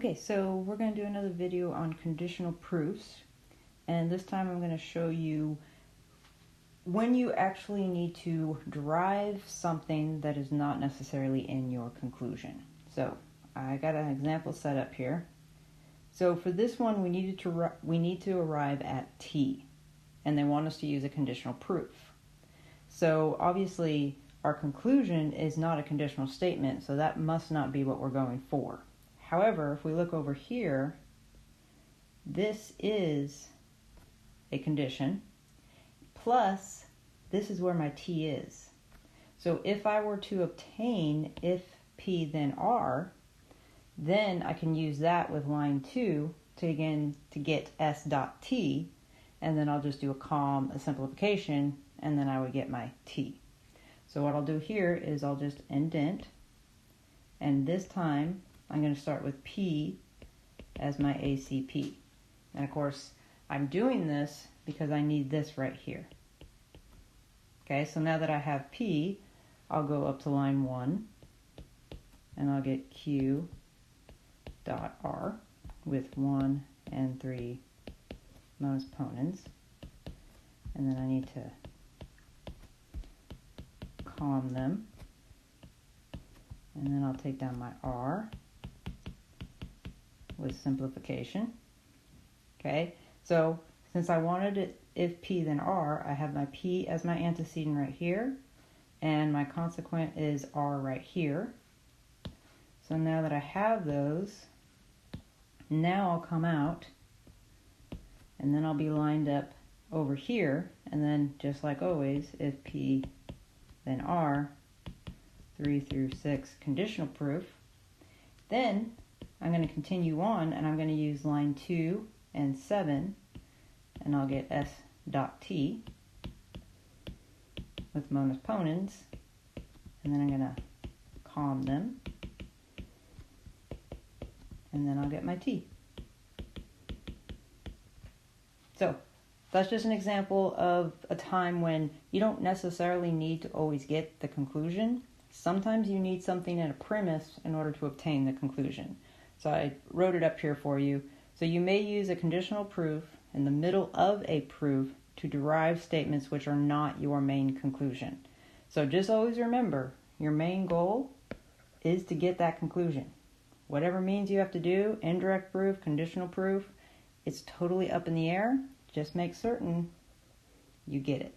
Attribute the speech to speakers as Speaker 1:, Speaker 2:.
Speaker 1: Okay, so we're going to do another video on conditional proofs, and this time I'm going to show you when you actually need to derive something that is not necessarily in your conclusion. So I got an example set up here. So for this one, we need to arrive at t, and they want us to use a conditional proof. So obviously our conclusion is not a conditional statement, so that must not be what we're going for. However, if we look over here, this is a condition, plus this is where my t is. So if I were to obtain if p then r, then I can use that with line 2 to get s dot t, and then I'll just do a simplification, and then I would get my t. So what I'll do here is I'll just indent, and this time I'm going to start with P as my ACP. And of course, I'm doing this because I need this right here. Okay, so now that I have P, I'll go up to line 1, and I'll get Q dot R with 1 and 3 Mohs ponens. And then I need to calm them. And then I'll take down my R with simplification. Okay, so since I wanted it if P then R, I have my P as my antecedent right here, and my consequent is R right here. So now that I have those, now I'll come out, and then I'll be lined up over here, and then just like always, if P then R, 3 through 6 conditional proof. Then I'm going to continue on, and I'm going to use line 2 and 7, and I'll get S dot T with Mohs ponens, and then I'm going to calm them, and then I'll get my T. So that's just an example of a time when you don't necessarily need to always get the conclusion. Sometimes you need something in a premise in order to obtain the conclusion. So I wrote it up here for you. So you may use a conditional proof in the middle of a proof to derive statements which are not your main conclusion. So just always remember, your main goal is to get that conclusion. Whatever means you have to do, indirect proof, conditional proof, it's totally up in the air. Just make certain you get it.